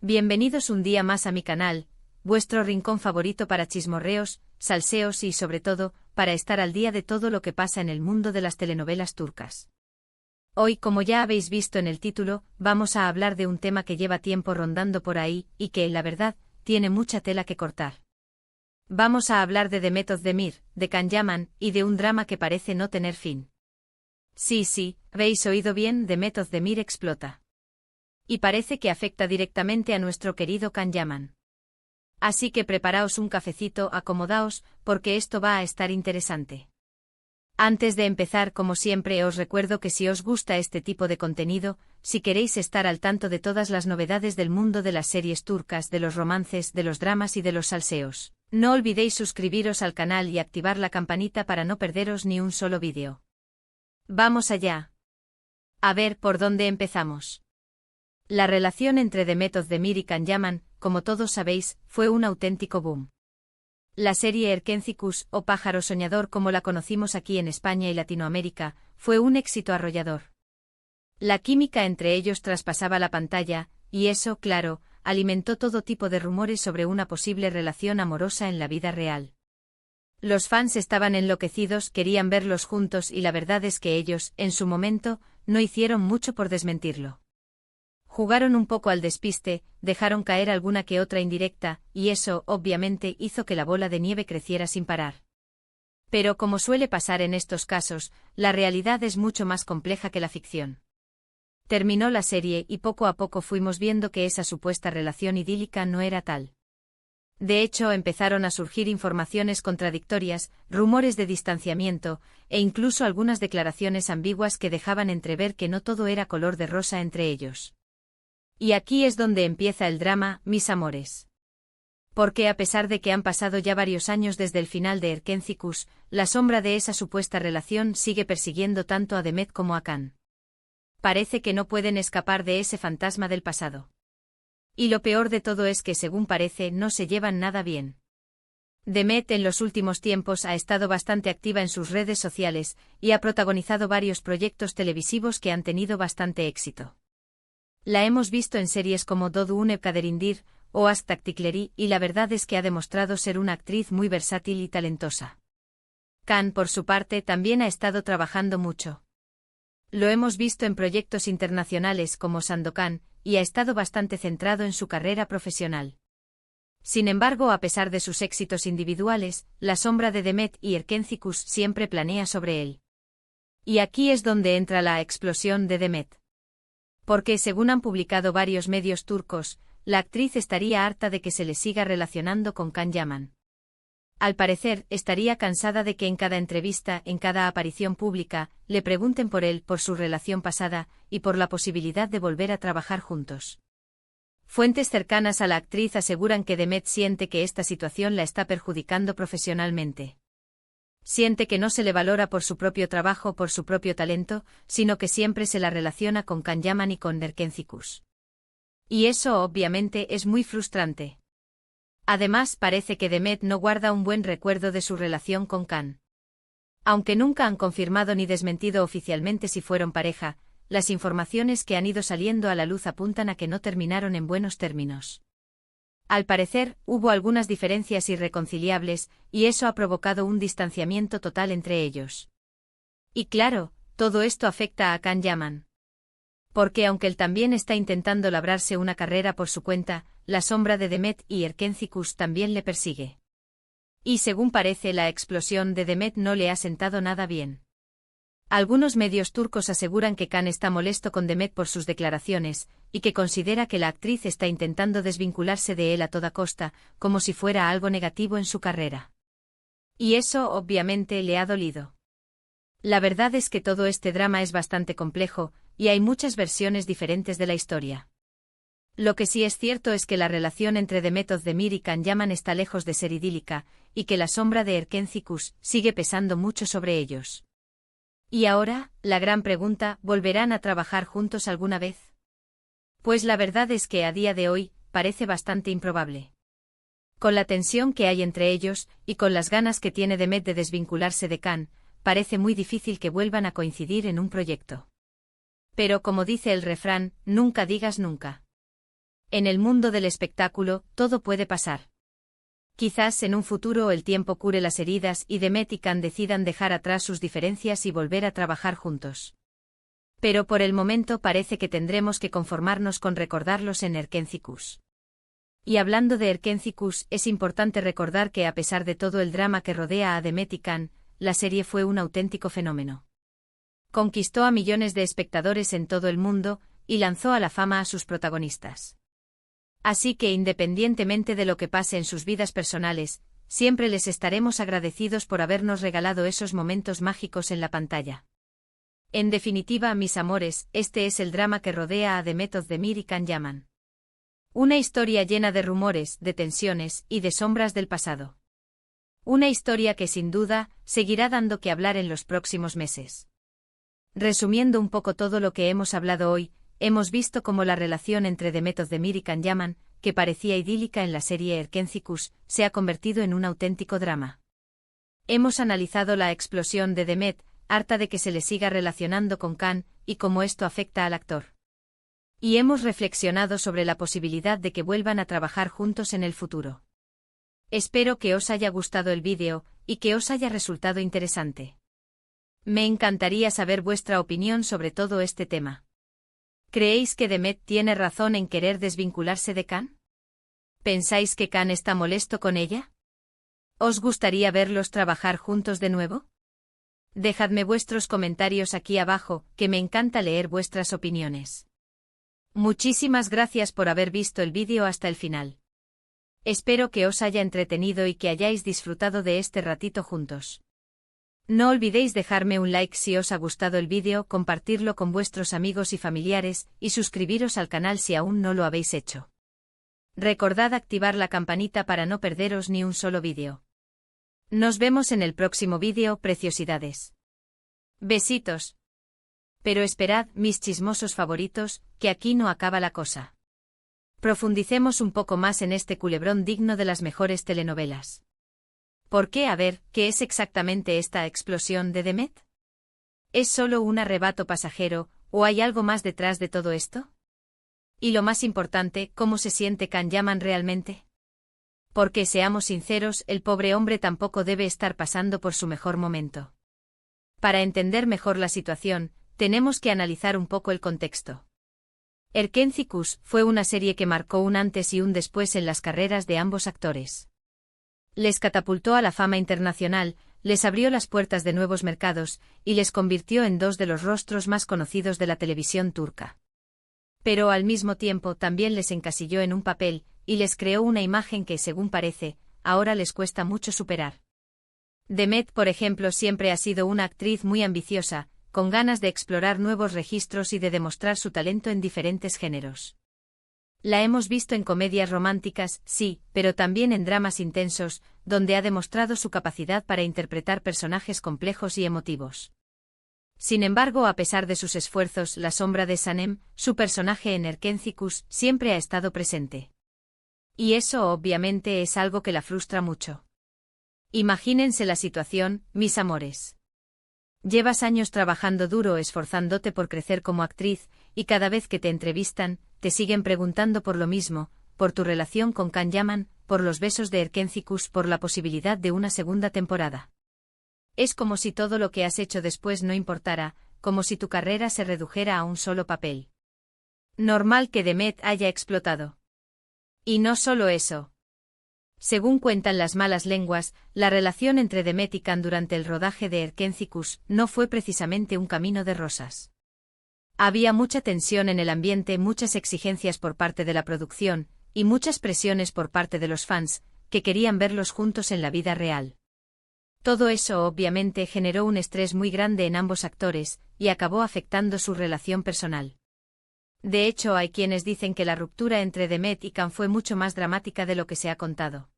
Bienvenidos un día más a mi canal, vuestro rincón favorito para chismorreos, salseos y sobre todo, para estar al día de todo lo que pasa en el mundo de las telenovelas turcas. Hoy, como ya habéis visto en el título, vamos a hablar de un tema que lleva tiempo rondando por ahí y que, la verdad, tiene mucha tela que cortar. Vamos a hablar de Demet Özdemir, de Can Yaman y de un drama que parece no tener fin. Sí, habéis oído bien, Demet Özdemir explota. Y parece que afecta directamente a nuestro querido Can Yaman. Así que preparaos un cafecito, acomodaos, porque esto va a estar interesante. Antes de empezar, como siempre, os recuerdo que si os gusta este tipo de contenido, si queréis estar al tanto de todas las novedades del mundo de las series turcas, de los romances, de los dramas y de los salseos, no olvidéis suscribiros al canal y activar la campanita para no perderos ni un solo vídeo. ¡Vamos allá! A ver, ¿por dónde empezamos? La relación entre Demet Özdemir y Can Yaman, como todos sabéis, fue un auténtico boom. La serie Erkencikus, o Pájaro Soñador como la conocimos aquí en España y Latinoamérica, fue un éxito arrollador. La química entre ellos traspasaba la pantalla, y eso, claro, alimentó todo tipo de rumores sobre una posible relación amorosa en la vida real. Los fans estaban enloquecidos, querían verlos juntos y la verdad es que ellos, en su momento, no hicieron mucho por desmentirlo. Jugaron un poco al despiste, dejaron caer alguna que otra indirecta, y eso, obviamente, hizo que la bola de nieve creciera sin parar. Pero como suele pasar en estos casos, la realidad es mucho más compleja que la ficción. Terminó la serie y poco a poco fuimos viendo que esa supuesta relación idílica no era tal. De hecho, empezaron a surgir informaciones contradictorias, rumores de distanciamiento, e incluso algunas declaraciones ambiguas que dejaban entrever que no todo era color de rosa entre ellos. Y aquí es donde empieza el drama, mis amores. Porque a pesar de que han pasado ya varios años desde el final de Erkencikus, la sombra de esa supuesta relación sigue persiguiendo tanto a Demet como a Can. Parece que no pueden escapar de ese fantasma del pasado. Y lo peor de todo es que según parece no se llevan nada bien. Demet en los últimos tiempos ha estado bastante activa en sus redes sociales, y ha protagonizado varios proyectos televisivos que han tenido bastante éxito. La hemos visto en series como Doğduğun Kaderindir o Aşk Taktikleri y la verdad es que ha demostrado ser una actriz muy versátil y talentosa. Can, por su parte, también ha estado trabajando mucho. Lo hemos visto en proyectos internacionales como Sandokan y ha estado bastante centrado en su carrera profesional. Sin embargo, a pesar de sus éxitos individuales, la sombra de Demet y Erkencikus siempre planea sobre él. Y aquí es donde entra la explosión de Demet. Porque según han publicado varios medios turcos, la actriz estaría harta de que se le siga relacionando con Can Yaman. Al parecer, estaría cansada de que en cada entrevista, en cada aparición pública, le pregunten por él, por su relación pasada, y por la posibilidad de volver a trabajar juntos. Fuentes cercanas a la actriz aseguran que Demet siente que esta situación la está perjudicando profesionalmente. Siente que no se le valora por su propio trabajo, por su propio talento, sino que siempre se la relaciona con Can Yaman y con Erkencikus. Y eso obviamente es muy frustrante. Además, parece que Demet no guarda un buen recuerdo de su relación con Can. Aunque nunca han confirmado ni desmentido oficialmente si fueron pareja, las informaciones que han ido saliendo a la luz apuntan a que no terminaron en buenos términos. Al parecer, hubo algunas diferencias irreconciliables, y eso ha provocado un distanciamiento total entre ellos. Y claro, todo esto afecta a Can Yaman. Porque aunque él también está intentando labrarse una carrera por su cuenta, la sombra de Demet y Erkencikus también le persigue. Y según parece, la explosión de Demet no le ha sentado nada bien. Algunos medios turcos aseguran que Can está molesto con Demet por sus declaraciones, y que considera que la actriz está intentando desvincularse de él a toda costa, como si fuera algo negativo en su carrera. Y eso obviamente le ha dolido. La verdad es que todo este drama es bastante complejo, y hay muchas versiones diferentes de la historia. Lo que sí es cierto es que la relación entre Demet Özdemir y Can Yaman está lejos de ser idílica, y que la sombra de Erkencikus sigue pesando mucho sobre ellos. Y ahora, la gran pregunta, ¿volverán a trabajar juntos alguna vez? Pues la verdad es que a día de hoy, parece bastante improbable. Con la tensión que hay entre ellos, y con las ganas que tiene Demet de desvincularse de Can, parece muy difícil que vuelvan a coincidir en un proyecto. Pero como dice el refrán, nunca digas nunca. En el mundo del espectáculo, todo puede pasar. Quizás en un futuro el tiempo cure las heridas y Demet y Can decidan dejar atrás sus diferencias y volver a trabajar juntos. Pero por el momento parece que tendremos que conformarnos con recordarlos en Erkenci-Kuş. Y hablando de Erkenci-Kuş, es importante recordar que a pesar de todo el drama que rodea a Demet y Can, la serie fue un auténtico fenómeno. Conquistó a millones de espectadores en todo el mundo y lanzó a la fama a sus protagonistas. Así que independientemente de lo que pase en sus vidas personales, siempre les estaremos agradecidos por habernos regalado esos momentos mágicos en la pantalla. En definitiva, mis amores, este es el drama que rodea a Demet Özdemir y Can Yaman. Una historia llena de rumores, de tensiones y de sombras del pasado. Una historia que sin duda seguirá dando que hablar en los próximos meses. Resumiendo un poco todo lo que hemos hablado hoy, hemos visto cómo la relación entre Demet Özdemir y Can Yaman, que parecía idílica en la serie Erkenci-Kuş, se ha convertido en un auténtico drama. Hemos analizado la explosión de Demet, harta de que se le siga relacionando con Can, y cómo esto afecta al actor. Y hemos reflexionado sobre la posibilidad de que vuelvan a trabajar juntos en el futuro. Espero que os haya gustado el vídeo, y que os haya resultado interesante. Me encantaría saber vuestra opinión sobre todo este tema. ¿Creéis que Demet tiene razón en querer desvincularse de Can? ¿Pensáis que Can está molesto con ella? ¿Os gustaría verlos trabajar juntos de nuevo? Dejadme vuestros comentarios aquí abajo, que me encanta leer vuestras opiniones. Muchísimas gracias por haber visto el vídeo hasta el final. Espero que os haya entretenido y que hayáis disfrutado de este ratito juntos. No olvidéis dejarme un like si os ha gustado el vídeo, compartirlo con vuestros amigos y familiares, y suscribiros al canal si aún no lo habéis hecho. Recordad activar la campanita para no perderos ni un solo vídeo. Nos vemos en el próximo vídeo, preciosidades. Besitos. Pero esperad, mis chismosos favoritos, que aquí no acaba la cosa. Profundicemos un poco más en este culebrón digno de las mejores telenovelas. ¿Por qué? A ver, ¿qué es exactamente esta explosión de Demet? ¿Es solo un arrebato pasajero, o hay algo más detrás de todo esto? Y lo más importante, ¿cómo se siente Can Yaman realmente? Porque seamos sinceros, el pobre hombre tampoco debe estar pasando por su mejor momento. Para entender mejor la situación, tenemos que analizar un poco el contexto. Erkenci-Kuş fue una serie que marcó un antes y un después en las carreras de ambos actores. Les catapultó a la fama internacional, les abrió las puertas de nuevos mercados, y les convirtió en dos de los rostros más conocidos de la televisión turca. Pero al mismo tiempo también les encasilló en un papel, y les creó una imagen que, según parece, ahora les cuesta mucho superar. Demet, por ejemplo, siempre ha sido una actriz muy ambiciosa, con ganas de explorar nuevos registros y de demostrar su talento en diferentes géneros. La hemos visto en comedias románticas, sí, pero también en dramas intensos, donde ha demostrado su capacidad para interpretar personajes complejos y emotivos. Sin embargo, a pesar de sus esfuerzos, la sombra de Sanem, su personaje en Erkenci-Kuş, siempre ha estado presente. Y eso obviamente es algo que la frustra mucho. Imagínense la situación, mis amores. Llevas años trabajando duro, esforzándote por crecer como actriz, y cada vez que te entrevistan, te siguen preguntando por lo mismo, por tu relación con Can Yaman, por los besos de Erkenci-Kuş, por la posibilidad de una segunda temporada. Es como si todo lo que has hecho después no importara, como si tu carrera se redujera a un solo papel. Normal que Demet haya explotado. Y no solo eso. Según cuentan las malas lenguas, la relación entre Demet y Can durante el rodaje de Erkenci-Kuş no fue precisamente un camino de rosas. Había mucha tensión en el ambiente, muchas exigencias por parte de la producción, y muchas presiones por parte de los fans, que querían verlos juntos en la vida real. Todo eso obviamente generó un estrés muy grande en ambos actores, y acabó afectando su relación personal. De hecho, hay quienes dicen que la ruptura entre Demet y Can fue mucho más dramática de lo que se ha contado.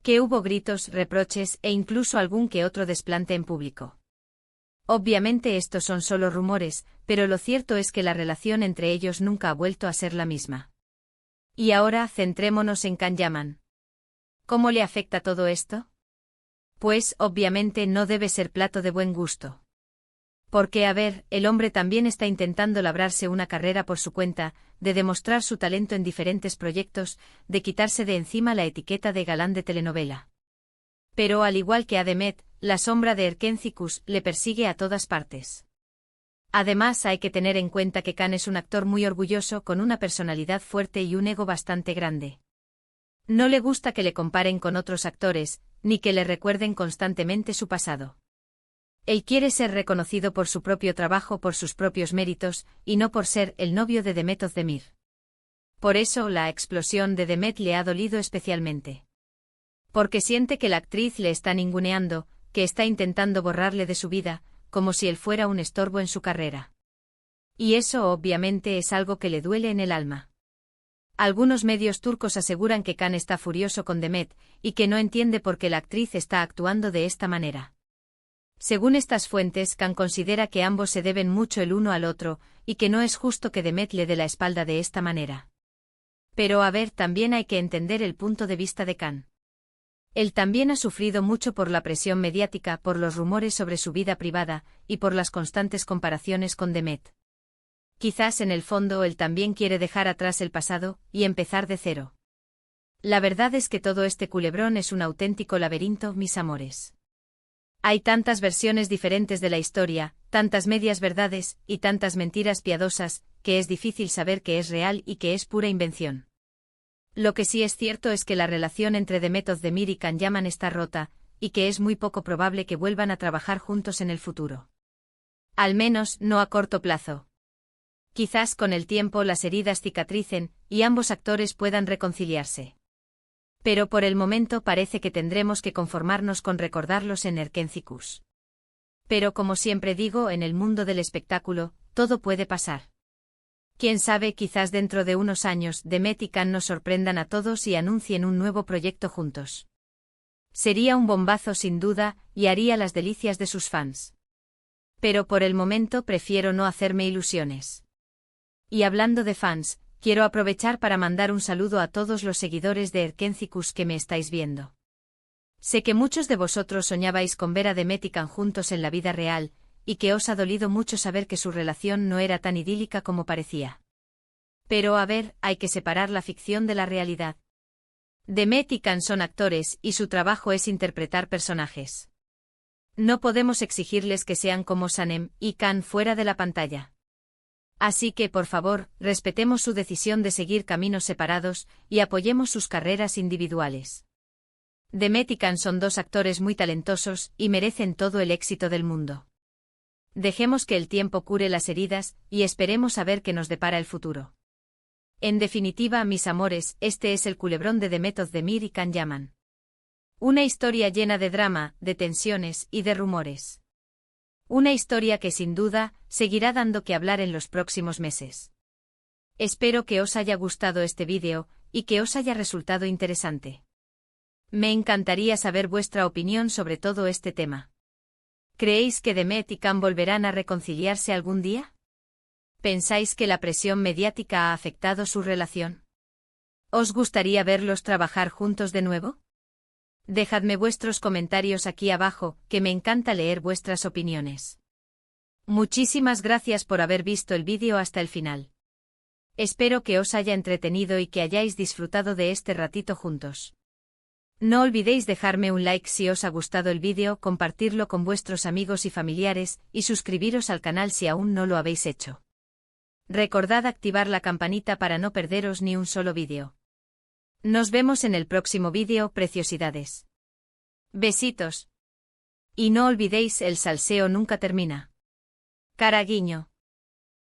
Que hubo gritos, reproches e incluso algún que otro desplante en público. Obviamente estos son solo rumores, pero lo cierto es que la relación entre ellos nunca ha vuelto a ser la misma. Y ahora centrémonos en Can Yaman. ¿Cómo le afecta todo esto? Pues, obviamente no debe ser plato de buen gusto. Porque, a ver, el hombre también está intentando labrarse una carrera por su cuenta, de demostrar su talento en diferentes proyectos, de quitarse de encima la etiqueta de galán de telenovela. Pero al igual que a Demet, la sombra de Erkenci-Kuş le persigue a todas partes. Además hay que tener en cuenta que Can es un actor muy orgulloso con una personalidad fuerte y un ego bastante grande. No le gusta que le comparen con otros actores, ni que le recuerden constantemente su pasado. Él quiere ser reconocido por su propio trabajo, por sus propios méritos, y no por ser el novio de Demet Özdemir. Por eso la explosión de Demet le ha dolido especialmente. Porque siente que la actriz le está ninguneando, que está intentando borrarle de su vida, como si él fuera un estorbo en su carrera. Y eso obviamente es algo que le duele en el alma. Algunos medios turcos aseguran que Can está furioso con Demet, y que no entiende por qué la actriz está actuando de esta manera. Según estas fuentes, Can considera que ambos se deben mucho el uno al otro, y que no es justo que Demet le dé la espalda de esta manera. Pero a ver, también hay que entender el punto de vista de Can. Él también ha sufrido mucho por la presión mediática, por los rumores sobre su vida privada, y por las constantes comparaciones con Demet. Quizás en el fondo él también quiere dejar atrás el pasado, y empezar de cero. La verdad es que todo este culebrón es un auténtico laberinto, mis amores. Hay tantas versiones diferentes de la historia, tantas medias verdades, y tantas mentiras piadosas, que es difícil saber qué es real y qué es pura invención. Lo que sí es cierto es que la relación entre Demet Özdemir y Can Yaman está rota, y que es muy poco probable que vuelvan a trabajar juntos en el futuro. Al menos, no a corto plazo. Quizás con el tiempo las heridas cicatricen, y ambos actores puedan reconciliarse. Pero por el momento parece que tendremos que conformarnos con recordarlos en Erkenci-Kuş. Pero como siempre digo, en el mundo del espectáculo, todo puede pasar. Quién sabe, quizás dentro de unos años Demet y Can nos sorprendan a todos y anuncien un nuevo proyecto juntos. Sería un bombazo sin duda, y haría las delicias de sus fans. Pero por el momento prefiero no hacerme ilusiones. Y hablando de fans, quiero aprovechar para mandar un saludo a todos los seguidores de Erkenci-Kuş que me estáis viendo. Sé que muchos de vosotros soñabais con ver a Demet y Can juntos en la vida real, y que os ha dolido mucho saber que su relación no era tan idílica como parecía. Pero a ver, hay que separar la ficción de la realidad. Demet y Can son actores y su trabajo es interpretar personajes. No podemos exigirles que sean como Sanem y Can fuera de la pantalla. Así que, por favor, respetemos su decisión de seguir caminos separados y apoyemos sus carreras individuales. Demet y Can son dos actores muy talentosos y merecen todo el éxito del mundo. Dejemos que el tiempo cure las heridas y esperemos a ver qué nos depara el futuro. En definitiva, mis amores, este es el culebrón de Demet Özdemir y Can Yaman. Una historia llena de drama, de tensiones y de rumores. Una historia que sin duda seguirá dando que hablar en los próximos meses. Espero que os haya gustado este vídeo y que os haya resultado interesante. Me encantaría saber vuestra opinión sobre todo este tema. ¿Creéis que Demet y Can volverán a reconciliarse algún día? ¿Pensáis que la presión mediática ha afectado su relación? ¿Os gustaría verlos trabajar juntos de nuevo? Dejadme vuestros comentarios aquí abajo, que me encanta leer vuestras opiniones. Muchísimas gracias por haber visto el vídeo hasta el final. Espero que os haya entretenido y que hayáis disfrutado de este ratito juntos. No olvidéis dejarme un like si os ha gustado el vídeo, compartirlo con vuestros amigos y familiares, y suscribiros al canal si aún no lo habéis hecho. Recordad activar la campanita para no perderos ni un solo vídeo. Nos vemos en el próximo vídeo, preciosidades. Besitos. Y no olvidéis, el salseo nunca termina. Cara guiño.